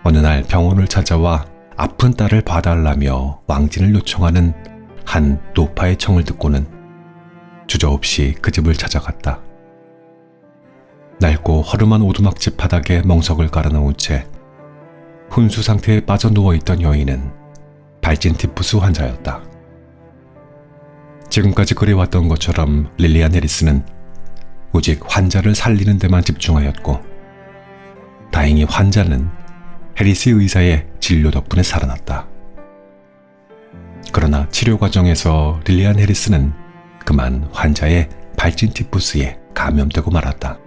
어느 날 병원을 찾아와 아픈 딸을 봐달라며 왕진을 요청하는 한 노파의 청을 듣고는 주저없이 그 집을 찾아갔다. 낡고 허름한 오두막집 바닥에 멍석을 깔아놓은 채 혼수 상태에 빠져 누워있던 여인은 발진 티푸스 환자였다. 지금까지 그래왔던 것처럼 릴리안 해리스는 오직 환자를 살리는 데만 집중하였고, 다행히 환자는 해리스 의사의 진료 덕분에 살아났다. 그러나 치료 과정에서 릴리안 해리스는 그만 환자의 발진 티푸스에 감염되고 말았다.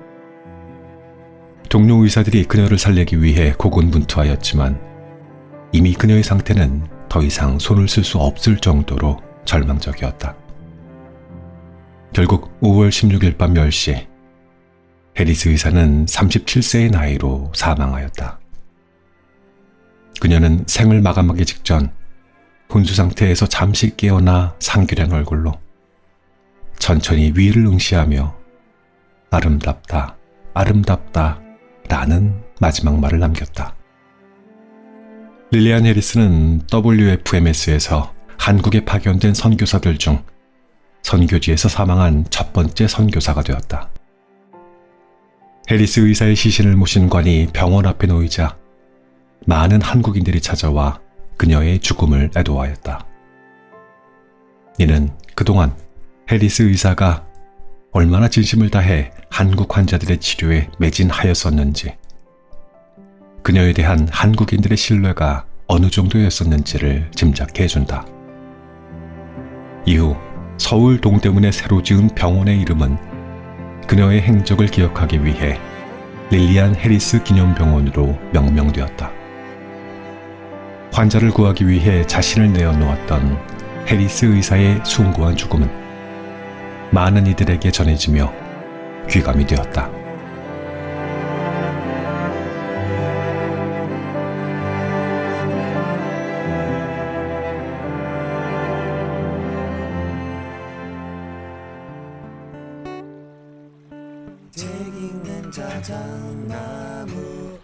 동료 의사들이 그녀를 살리기 위해 고군분투하였지만 이미 그녀의 상태는 더 이상 손을 쓸 수 없을 정도로 절망적이었다. 결국 5월 16일 밤 10시, 해리스 의사는 37세의 나이로 사망하였다. 그녀는 생을 마감하기 직전 혼수 상태에서 잠시 깨어나 상규된 얼굴로 천천히 위를 응시하며 아름답다, 아름답다 라는 마지막 말을 남겼다. 릴리안 해리스는 WFMS에서 한국에 파견된 선교사들 중 선교지에서 사망한 첫 번째 선교사가 되었다. 해리스 의사의 시신을 모신 관이 병원 앞에 놓이자 많은 한국인들이 찾아와 그녀의 죽음을 애도하였다. 이는 그동안 해리스 의사가 얼마나 진심을 다해 한국 환자들의 치료에 매진하였었는지, 그녀에 대한 한국인들의 신뢰가 어느 정도였었는지를 짐작해 준다. 이후 서울 동대문에 새로 지은 병원의 이름은 그녀의 행적을 기억하기 위해 릴리안 해리스 기념병원으로 명명되었다. 환자를 구하기 위해 자신을 내어놓았던 해리스 의사의 숭고한 죽음은 많은 이들에게 전해지며 귀감이 되었다. 책 읽는 자작나무.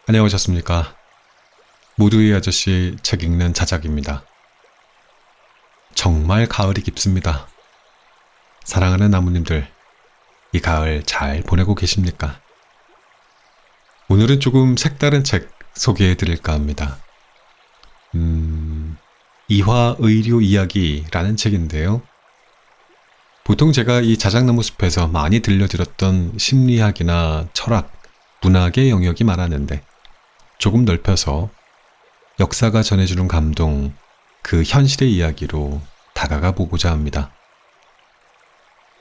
안녕하셨습니까? 모두의 아저씨 책 읽는 자작입니다. 정말 가을이 깊습니다. 사랑하는 나무님들, 이 가을 잘 보내고 계십니까? 오늘은 조금 색다른 책 소개해 드릴까 합니다. 이화의료 이야기라는 책인데요. 보통 제가 이 자작나무 숲에서 많이 들려드렸던 심리학이나 철학, 문학의 영역이 많았는데 조금 넓혀서 역사가 전해주는 감동, 그 현실의 이야기로 다가가 보고자 합니다.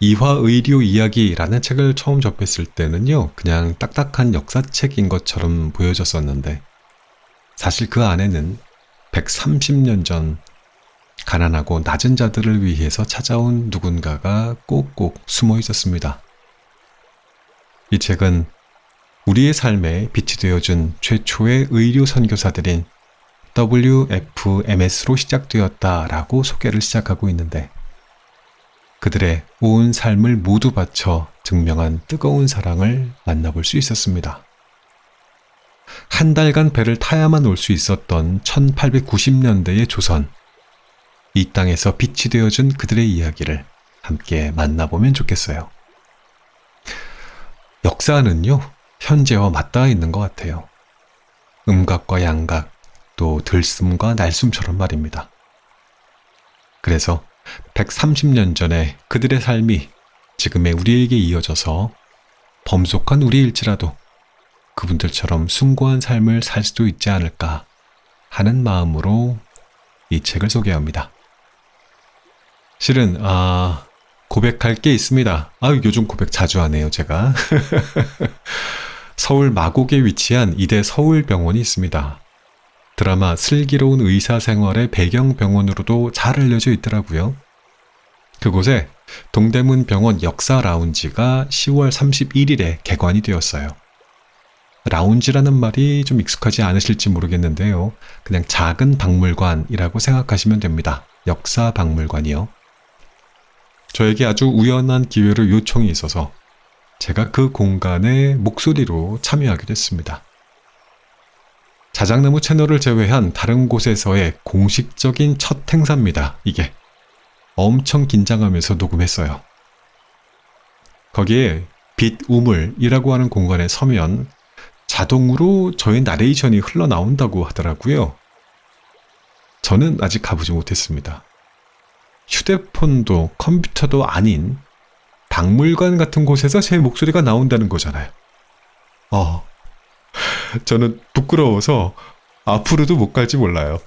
이화의료 이야기라는 책을 처음 접했을 때는요, 그냥 딱딱한 역사책인 것처럼 보여졌었는데 사실 그 안에는 130년 전 가난하고 낮은 자들을 위해서 찾아온 누군가가 꼭꼭 숨어 있었습니다. 이 책은 우리의 삶에 빛이 되어준 최초의 의료 선교사들인 WFMS로 시작되었다라고 소개를 시작하고 있는데, 그들의 온 삶을 모두 바쳐 증명한 뜨거운 사랑을 만나볼 수 있었습니다. 한 달간 배를 타야만 올 수 있었던 1890년대의 조선, 이 땅에서 빛이 되어준 그들의 이야기를 함께 만나보면 좋겠어요. 역사는요, 현재와 맞닿아 있는 것 같아요. 음각과 양각, 또 들숨과 날숨처럼 말입니다. 그래서 130년 전에 그들의 삶이 지금의 우리에게 이어져서 범속한 우리일지라도 그분들처럼 숭고한 삶을 살 수도 있지 않을까 하는 마음으로 이 책을 소개합니다. 실은 고백할 게 있습니다. 요즘 고백 자주 하네요, 제가. 서울 마곡에 위치한 이대 서울병원이 있습니다. 드라마 슬기로운 의사생활의 배경병원으로도 잘 알려져 있더라고요. 그곳에 동대문 병원 역사 라운지가 10월 31일에 개관이 되었어요. 라운지라는 말이 좀 익숙하지 않으실지 모르겠는데요. 그냥 작은 박물관이라고 생각하시면 됩니다. 역사 박물관이요. 저에게 아주 우연한 기회로 요청이 있어서 제가 그 공간에 목소리로 참여하게 됐습니다. 자작나무 채널을 제외한 다른 곳에서의 공식적인 첫 행사입니다. 이게 엄청 긴장하면서 녹음했어요. 거기에 빛 우물이라고 하는 공간에 서면 자동으로 저의 나레이션이 흘러나온다고 하더라고요. 저는 아직 가보지 못했습니다. 휴대폰도 컴퓨터도 아닌 박물관 같은 곳에서 제 목소리가 나온다는 거잖아요. 저는 부끄러워서 앞으로도 못 갈지 몰라요.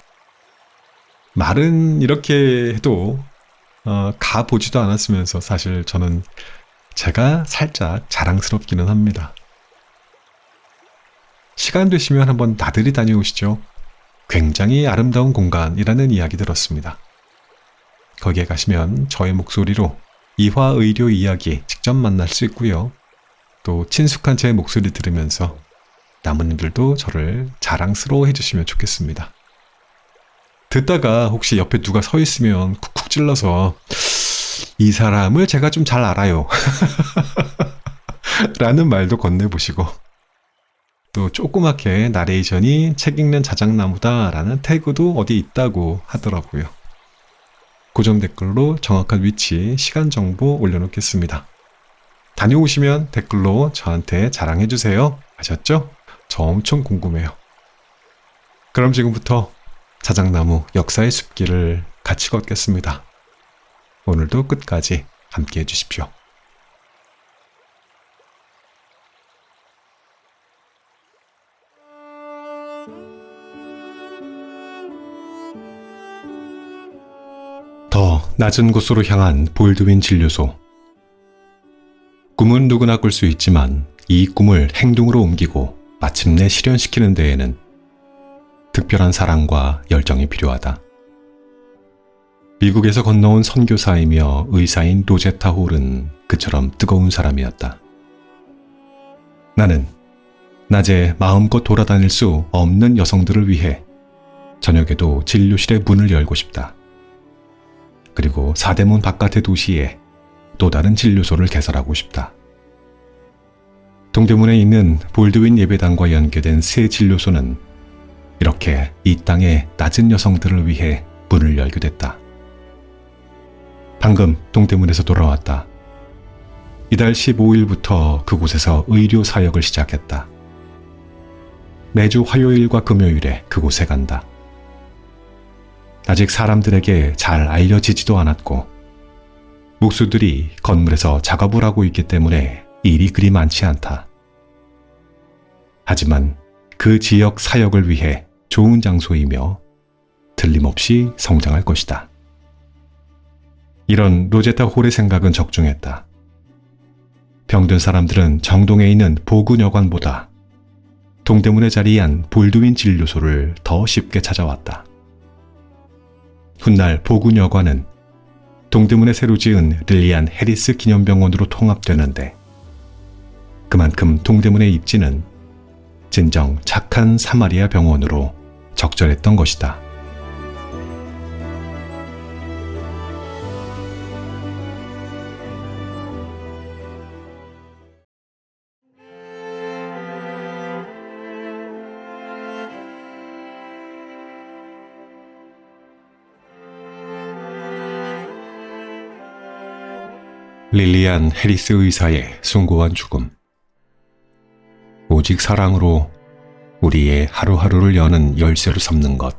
말은 이렇게 해도 가보지도 않았으면서 사실 저는 제가 살짝 자랑스럽기는 합니다. 시간 되시면 한번 나들이 다녀오시죠. 굉장히 아름다운 공간이라는 이야기 들었습니다. 거기에 가시면 저의 목소리로 이화의료 이야기 직접 만날 수 있고요. 또 친숙한 제 목소리 들으면서 나무님들도 저를 자랑스러워 해주시면 좋겠습니다. 듣다가 혹시 옆에 누가 서 있으면 쿡쿡 찔러서 이 사람을 제가 좀 잘 알아요 라는 말도 건네보시고, 또 조그맣게 나레이션이 책 읽는 자작나무다 라는 태그도 어디 있다고 하더라고요. 고정 댓글로 정확한 위치, 시간 정보 올려놓겠습니다. 다녀오시면 댓글로 저한테 자랑해주세요. 아셨죠? 저 엄청 궁금해요. 그럼 지금부터 자작나무 역사의 숲길을 같이 걷겠습니다. 오늘도 끝까지 함께 해주십시오. 더 낮은 곳으로 향한 볼드윈 진료소. 꿈은 누구나 꿀 수 있지만 이 꿈을 행동으로 옮기고 마침내 실현시키는 데에는 특별한 사랑과 열정이 필요하다. 미국에서 건너온 선교사이며 의사인 로제타 홀은 그처럼 뜨거운 사람이었다. 나는 낮에 마음껏 돌아다닐 수 없는 여성들을 위해 저녁에도 진료실의 문을 열고 싶다. 그리고 사대문 바깥의 도시에 또 다른 진료소를 개설하고 싶다. 동대문에 있는 볼드윈 예배당과 연계된 새 진료소는 이렇게 이 땅의 낮은 여성들을 위해 문을 열게 됐다. 방금 동대문에서 돌아왔다. 이달 15일부터 그곳에서 의료 사역을 시작했다. 매주 화요일과 금요일에 그곳에 간다. 아직 사람들에게 잘 알려지지도 않았고 목수들이 건물에서 작업을 하고 있기 때문에 일이 그리 많지 않다. 하지만 그 지역 사역을 위해 좋은 장소이며 틀림없이 성장할 것이다. 이런 로제타 홀의 생각은 적중했다. 병든 사람들은 정동에 있는 보근여관보다 동대문에 자리한 볼드윈 진료소를 더 쉽게 찾아왔다. 훗날 보근여관은 동대문에 새로 지은 릴리안 해리스 기념병원으로 통합되는데 그만큼 동대문의 입지는 진정 착한 사마리아 병원으로 적절했던 것이다. 릴리안 해리스 의사의 숭고한 죽음. 오직 사랑으로 우리의 하루하루를 여는 열쇠를 삼는 것.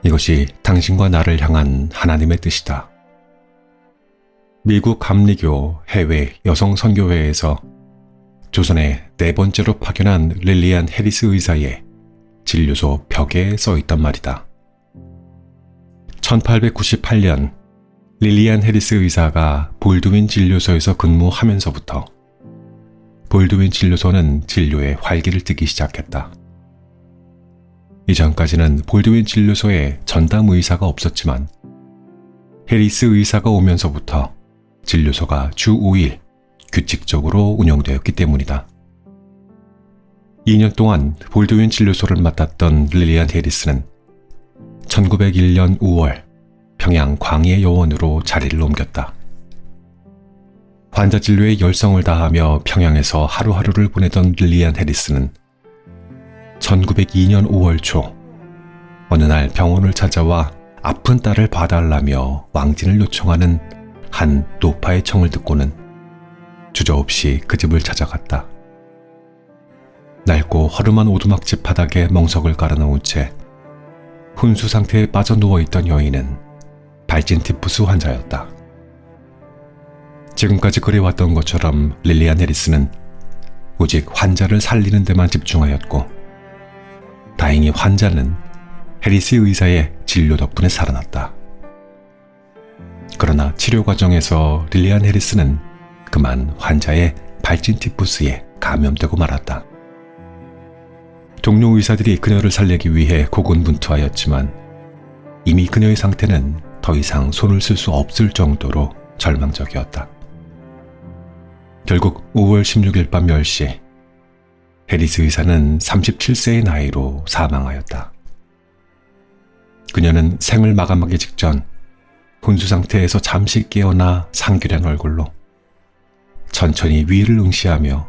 이것이 당신과 나를 향한 하나님의 뜻이다. 미국 감리교 해외 여성 선교회에서 조선에 네 번째로 파견한 릴리안 해리스 의사의 진료소 벽에 써 있단 말이다. 1898년 릴리안 해리스 의사가 볼드윈 진료소에서 근무하면서부터 볼드윈 진료소는 진료에 활기를 띠기 시작했다. 이전까지는 볼드윈 진료소에 전담 의사가 없었지만 해리스 의사가 오면서부터 진료소가 주 5일 규칙적으로 운영되었기 때문이다. 2년 동안 볼드윈 진료소를 맡았던 릴리안 해리스는 1901년 5월 평양 광해 요원으로 자리를 옮겼다. 환자 진료에 열성을 다하며 평양에서 하루하루를 보내던 릴리안 해리스는 1902년 5월 초 어느 날 병원을 찾아와 아픈 딸을 봐달라며 왕진을 요청하는 한 노파의 청을 듣고는 주저없이 그 집을 찾아갔다. 낡고 허름한 오두막집 바닥에 멍석을 깔아놓은 채 혼수 상태에 빠져 누워있던 여인은 발진 티푸스 환자였다. 지금까지 그래왔던 것처럼 릴리안 해리스는 오직 환자를 살리는 데만 집중하였고, 다행히 환자는 해리스 의사의 진료 덕분에 살아났다. 그러나 치료 과정에서 릴리안 해리스는 그만 환자의 발진 티푸스에 감염되고 말았다. 동료 의사들이 그녀를 살리기 위해 고군분투하였지만 이미 그녀의 상태는 더 이상 손을 쓸 수 없을 정도로 절망적이었다. 결국 5월 16일 밤 10시 해리스 의사는 37세의 나이로 사망하였다. 그녀는 생을 마감하기 직전 혼수 상태에서 잠시 깨어나 상규된 얼굴로 천천히 위를 응시하며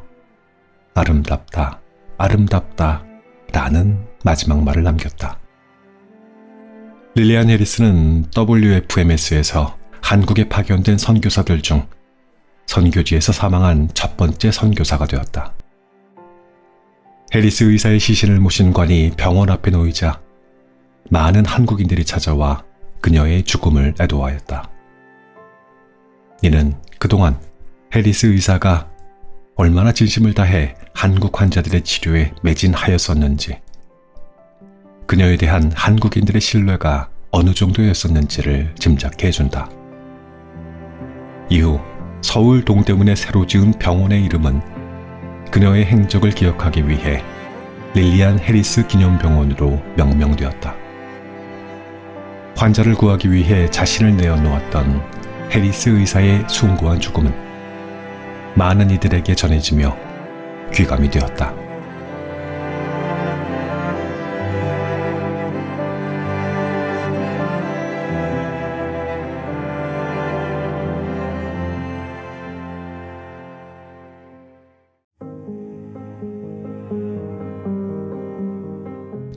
아름답다, 아름답다 라는 마지막 말을 남겼다. 릴리안 해리스는 WFMS에서 한국에 파견된 선교사들 중 선교지에서 사망한 첫 번째 선교사가 되었다. 해리스 의사의 시신을 모신 관이 병원 앞에 놓이자 많은 한국인들이 찾아와 그녀의 죽음을 애도하였다. 이는 그동안 해리스 의사가 얼마나 진심을 다해 한국 환자들의 치료에 매진하였었는지, 그녀에 대한 한국인들의 신뢰가 어느 정도였었는지를 짐작해 해준다. 이후 서울 동대문에 새로 지은 병원의 이름은 그녀의 행적을 기억하기 위해 릴리안 해리스 기념병원으로 명명되었다. 환자를 구하기 위해 자신을 내어놓았던 해리스 의사의 숭고한 죽음은 많은 이들에게 전해지며 귀감이 되었다.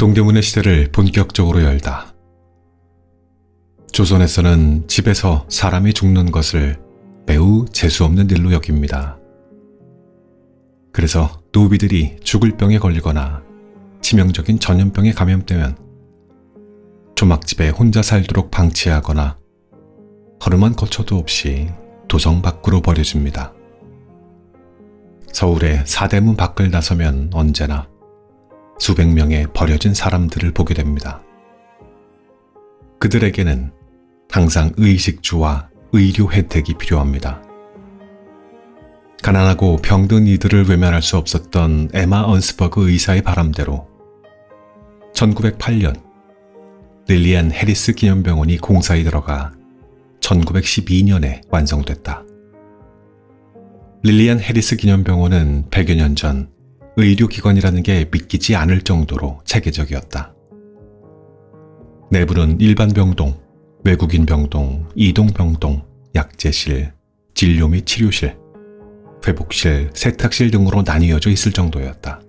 동대문의 시대를 본격적으로 열다. 조선에서는 집에서 사람이 죽는 것을 매우 재수없는 일로 여깁니다. 그래서 노비들이 죽을 병에 걸리거나 치명적인 전염병에 감염되면 조막집에 혼자 살도록 방치하거나 허름한 거처도 없이 도성 밖으로 버려집니다. 서울의 사대문 밖을 나서면 언제나 수백 명의 버려진 사람들을 보게 됩니다. 그들에게는 항상 의식주와 의료 혜택이 필요합니다. 가난하고 병든 이들을 외면할 수 없었던 에마 언스버그 의사의 바람대로 1908년 릴리안 해리스 기념병원이 공사에 들어가 1912년에 완성됐다. 릴리안 해리스 기념병원은 100여 년 전 의료기관이라는 게 믿기지 않을 정도로 체계적이었다. 내부는 일반 병동, 외국인 병동, 이동 병동, 약제실, 진료 및 치료실, 회복실, 세탁실 등으로 나뉘어져 있을 정도였다.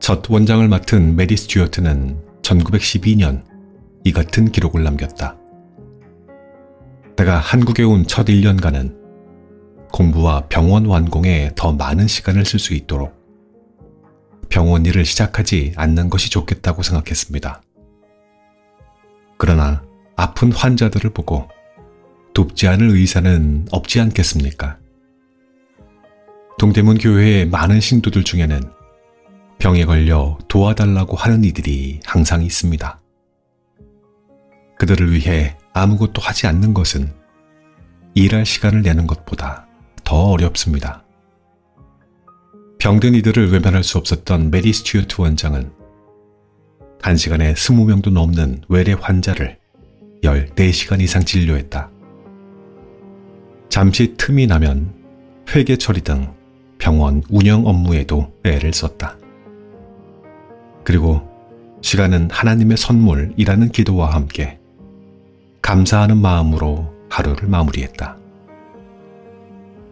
첫 원장을 맡은 메리 스튜어트는 1912년 이 같은 기록을 남겼다. 내가 한국에 온 첫 1년간은 공부와 병원 완공에 더 많은 시간을 쓸 수 있도록 병원 일을 시작하지 않는 것이 좋겠다고 생각했습니다. 그러나 아픈 환자들을 보고 돕지 않을 의사는 없지 않겠습니까? 동대문 교회의 많은 신도들 중에는 병에 걸려 도와달라고 하는 이들이 항상 있습니다. 그들을 위해 아무것도 하지 않는 것은 일할 시간을 내는 것보다 더 어렵습니다. 병든 이들을 외면할 수 없었던 메리 스튜어트 원장은 1시간에 20명도 넘는 외래 환자를 14시간 이상 진료했다. 잠시 틈이 나면 회계 처리 등 병원 운영 업무에도 애를 썼다. 그리고 시간은 하나님의 선물이라는 기도와 함께 감사하는 마음으로 하루를 마무리했다.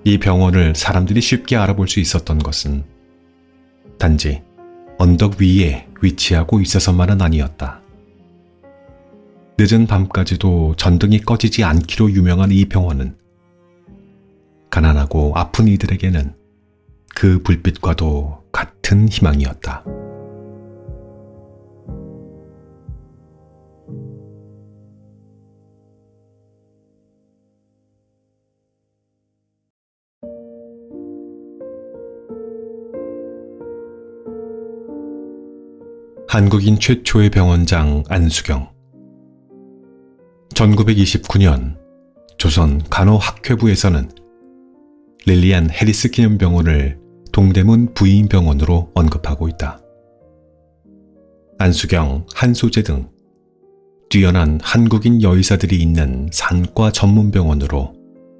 이 병원을 사람들이 쉽게 알아볼 수 있었던 것은 단지 언덕 위에 위치하고 있어서만은 아니었다. 늦은 밤까지도 전등이 꺼지지 않기로 유명한 이 병원은 가난하고 아픈 이들에게는 그 불빛과도 같은 희망이었다. 한국인 최초의 병원장 안수경. 1929년 조선 간호학회부에서는 릴리안 해리스 기념병원을 동대문 부인병원으로 언급하고 있다. 안수경, 한소재 등 뛰어난 한국인 여의사들이 있는 산과 전문 병원으로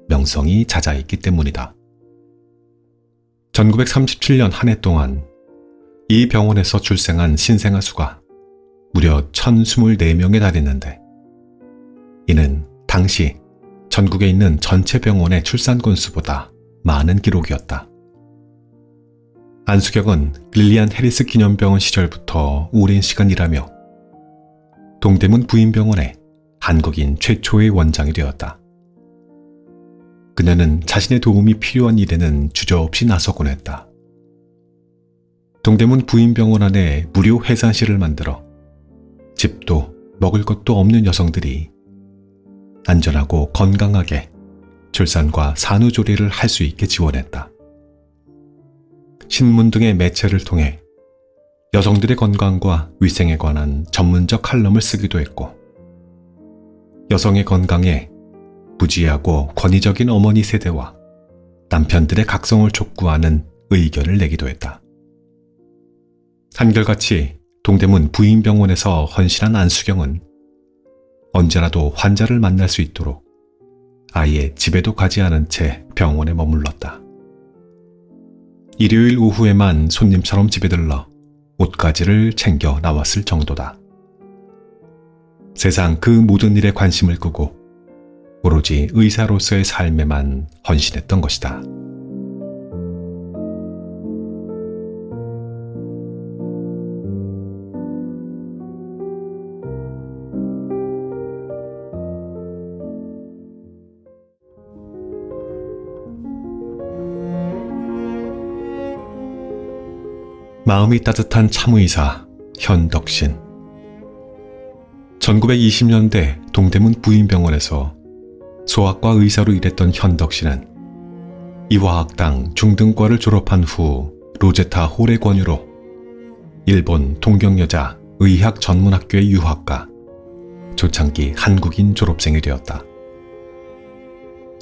명성이 자자했기 때문이다. 1937년 한 해 동안 이 병원에서 출생한 신생아 수가 무려 1,024명에 달했는데 이는 당시 전국에 있는 전체 병원의 출산 건수보다 많은 기록이었다. 안수경은 릴리안 해리스 기념병원 시절부터 오랜 시간 일하며 동대문 부인병원의 한국인 최초의 원장이 되었다. 그녀는 자신의 도움이 필요한 일에는 주저없이 나서곤 했다. 동대문 부인병원 안에 무료 해산실을 만들어 집도 먹을 것도 없는 여성들이 안전하고 건강하게 출산과 산후조리를 할 수 있게 지원했다. 신문 등의 매체를 통해 여성들의 건강과 위생에 관한 전문적 칼럼을 쓰기도 했고 여성의 건강에 부지하고 권위적인 어머니 세대와 남편들의 각성을 촉구하는 의견을 내기도 했다. 한결같이 동대문 부인병원에서 헌신한 안수경은 언제라도 환자를 만날 수 있도록 아예 집에도 가지 않은 채 병원에 머물렀다. 일요일 오후에만 손님처럼 집에 들러 옷가지를 챙겨 나왔을 정도다. 세상 그 모든 일에 관심을 끄고 오로지 의사로서의 삶에만 헌신했던 것이다. 마음이 따뜻한 참의사 현덕신. 1920년대 동대문 부인병원에서 소아과 의사로 일했던 현덕신은 이화학당 중등과를 졸업한 후 로제타 홀의 권유로 일본 동경여자 의학전문학교의 유학가, 초창기 한국인 졸업생이 되었다.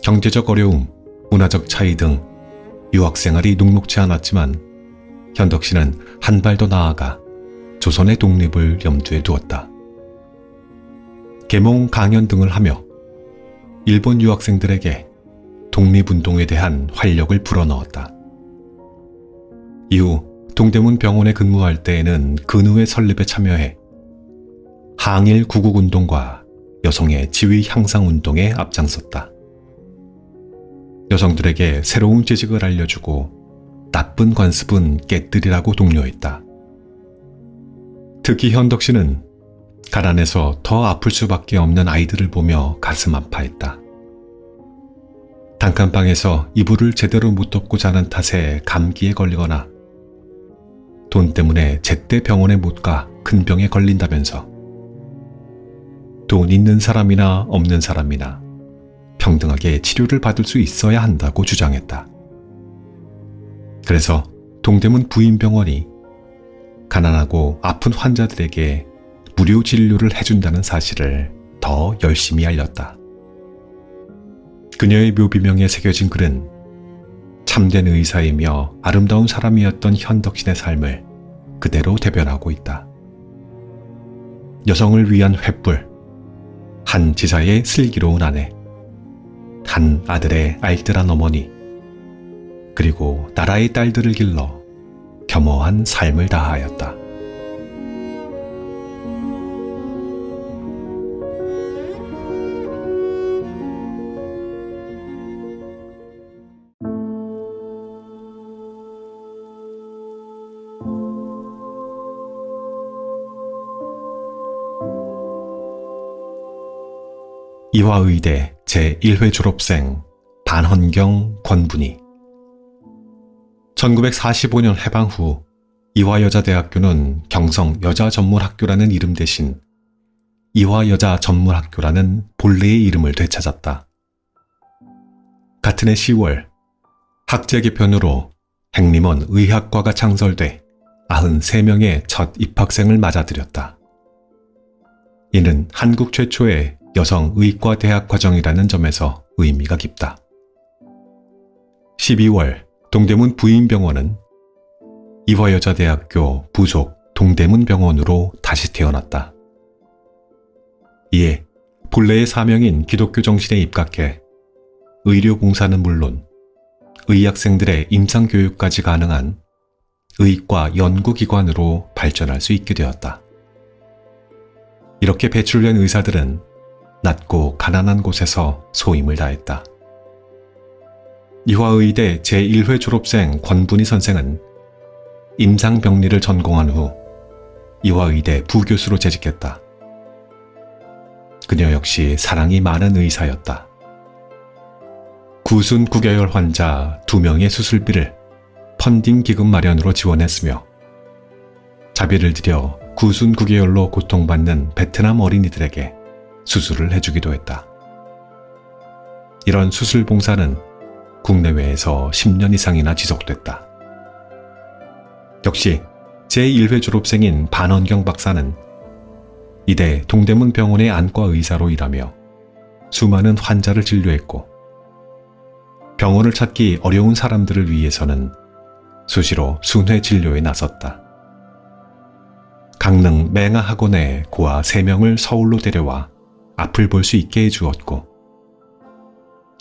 경제적 어려움, 문화적 차이 등 유학생활이 녹록지 않았지만 현덕신은 한 발 더 나아가 조선의 독립을 염두에 두었다. 계몽 강연 등을 하며 일본 유학생들에게 독립운동에 대한 활력을 불어넣었다. 이후 동대문 병원에 근무할 때에는 근우의 설립에 참여해 항일 구국운동과 여성의 지위 향상 운동에 앞장섰다. 여성들에게 새로운 지식을 알려주고 나쁜 관습은 깨뜨리라고 독려했다. 특히 현덕씨는 가난해서 더 아플 수밖에 없는 아이들을 보며 가슴 아파했다. 단칸방에서 이불을 제대로 못 덮고 자는 탓에 감기에 걸리거나 돈 때문에 제때 병원에 못 가 큰 병에 걸린다면서 돈 있는 사람이나 없는 사람이나 평등하게 치료를 받을 수 있어야 한다고 주장했다. 그래서 동대문 부인병원이 가난하고 아픈 환자들에게 무료 진료를 해준다는 사실을 더 열심히 알렸다. 그녀의 묘비명에 새겨진 글은 참된 의사이며 아름다운 사람이었던 현덕신의 삶을 그대로 대변하고 있다. 여성을 위한 횃불, 한 지사의 슬기로운 아내, 한 아들의 알뜰한 어머니, 그리고 나라의 딸들을 길러 겸허한 삶을 다하였다. 이화의대 제1회 졸업생 반헌경 권분희. 1945년 해방 후 이화여자대학교는 경성 여자전문학교라는 이름 대신 이화여자전문학교라는 본래의 이름을 되찾았다. 같은 해 10월 학제 개편으로 행림원 의학과가 창설돼 93명의 첫 입학생을 맞아들였다. 이는 한국 최초의 여성 의과대학 과정이라는 점에서 의미가 깊다. 12월 동대문 부인병원은 이화여자대학교 부속 동대문병원으로 다시 태어났다. 이에 본래의 사명인 기독교 정신에 입각해 의료봉사는 물론 의학생들의 임상교육까지 가능한 의과 연구기관으로 발전할 수 있게 되었다. 이렇게 배출된 의사들은 낮고 가난한 곳에서 소임을 다했다. 이화의대 제1회 졸업생 권분희 선생은 임상병리를 전공한 후 이화의대 부교수로 재직했다. 그녀 역시 사랑이 많은 의사였다. 구순 구개열 환자 2명의 수술비를 펀딩 기금 마련으로 지원했으며 자비를 들여 구순 구개열로 고통받는 베트남 어린이들에게 수술을 해주기도 했다. 이런 수술 봉사는 국내외에서 10년 이상이나 지속됐다. 역시 제1회 졸업생인 반헌경 박사는 이대 동대문병원의 안과 의사로 일하며 수많은 환자를 진료했고 병원을 찾기 어려운 사람들을 위해서는 수시로 순회 진료에 나섰다. 강릉 맹아학원에 고아 3명을 서울로 데려와 앞을 볼 수 있게 해주었고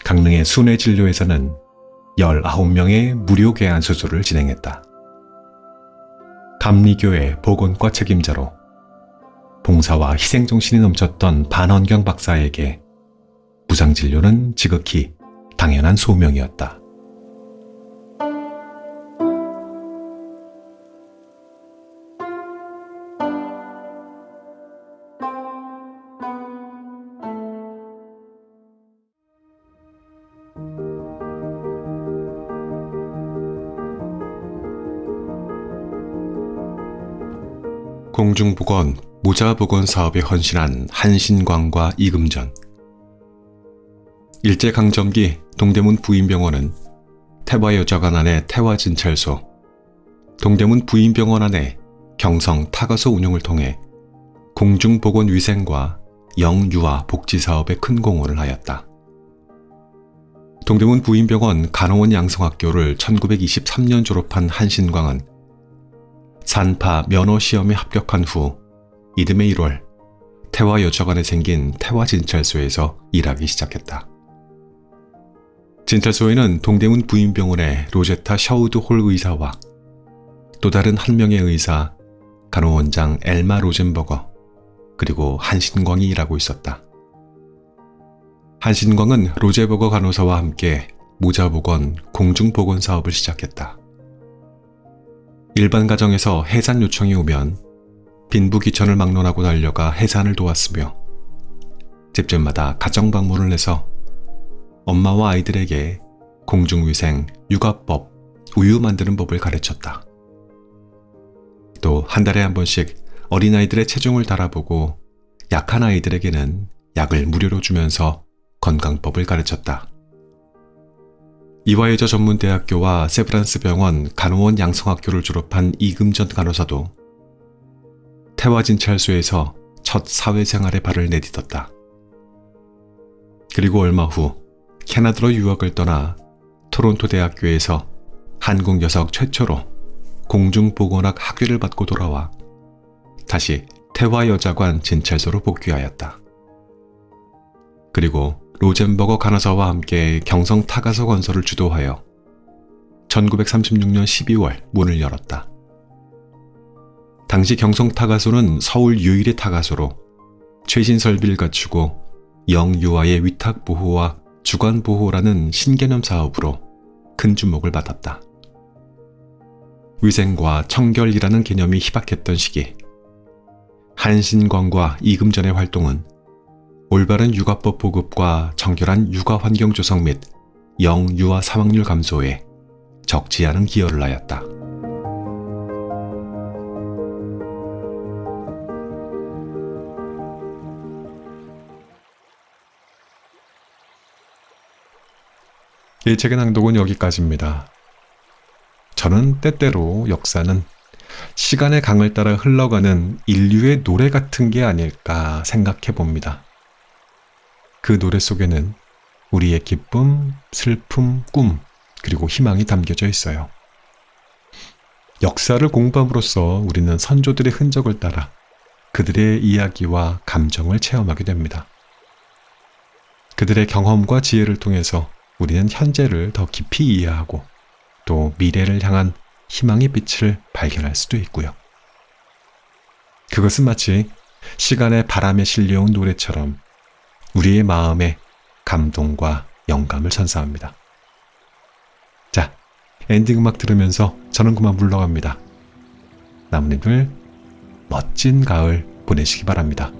강릉의 순회 진료에서는 19명의 무료 개안 수술을 진행했다. 감리교회 보건과 책임자로 봉사와 희생정신이 넘쳤던 반헌경 박사에게 무상진료는 지극히 당연한 소명이었다. 공중보건, 모자보건 사업에 헌신한 한신광과 이금전. 일제강점기 동대문 부인병원은 태화여자관 안의 태화진찰소, 동대문 부인병원 안의 경성 타가소 운영을 통해 공중보건 위생과 영유아 복지사업에 큰 공헌을 하였다. 동대문 부인병원 간호원 양성학교를 1923년 졸업한 한신광은 산파 면허시험에 합격한 후 이듬해 1월 태화여자관에 생긴 태화진찰소에서 일하기 시작했다. 진찰소에는 동대문 부인병원의 로제타 셔우드 홀 의사와 또 다른 한 명의 의사, 간호원장 엘마 로젠버거, 그리고 한신광이 일하고 있었다. 한신광은 로제버거 간호사와 함께 모자보건, 공중보건 사업을 시작했다. 일반 가정에서 해산 요청이 오면 빈부귀천을 막론하고 달려가 해산을 도왔으며 집집마다 가정 방문을 해서 엄마와 아이들에게 공중위생, 육아법, 우유 만드는 법을 가르쳤다. 또 한 달에 한 번씩 어린아이들의 체중을 달아보고 약한 아이들에게는 약을 무료로 주면서 건강법을 가르쳤다. 이화여자전문대학교와 세브란스 병원 간호원 양성학교를 졸업한 이금전 간호사도 태화진찰소에서 첫 사회생활에 발을 내딛었다. 그리고 얼마 후 캐나다로 유학을 떠나 토론토 대학교에서 한국 여성 최초로 공중보건학 학위를 받고 돌아와 다시 태화여자관 진찰소로 복귀하였다. 그리고 로젠버거 간호사와 함께 경성 타가소 건설을 주도하여 1936년 12월 문을 열었다. 당시 경성 타가소는 서울 유일의 타가소로 최신 설비를 갖추고 영유아의 위탁 보호와 주관 보호라는 신개념 사업으로 큰 주목을 받았다. 위생과 청결이라는 개념이 희박했던 시기, 한신광과 이금전의 활동은 올바른 육아법 보급과 정결한 육아 환경 조성 및 영유아 사망률 감소에 적지 않은 기여를 하였다. 이 책의 낭독은 여기까지입니다. 저는 때때로 역사는 시간의 강을 따라 흘러가는 인류의 노래 같은 게 아닐까 생각해 봅니다. 그 노래 속에는 우리의 기쁨, 슬픔, 꿈, 그리고 희망이 담겨져 있어요. 역사를 공부함으로써 우리는 선조들의 흔적을 따라 그들의 이야기와 감정을 체험하게 됩니다. 그들의 경험과 지혜를 통해서 우리는 현재를 더 깊이 이해하고 또 미래를 향한 희망의 빛을 발견할 수도 있고요. 그것은 마치 시간의 바람에 실려온 노래처럼 우리의 마음에 감동과 영감을 선사합니다. 자, 엔딩 음악 들으면서 저는 그만 물러갑니다. 나무님들 멋진 가을 보내시기 바랍니다.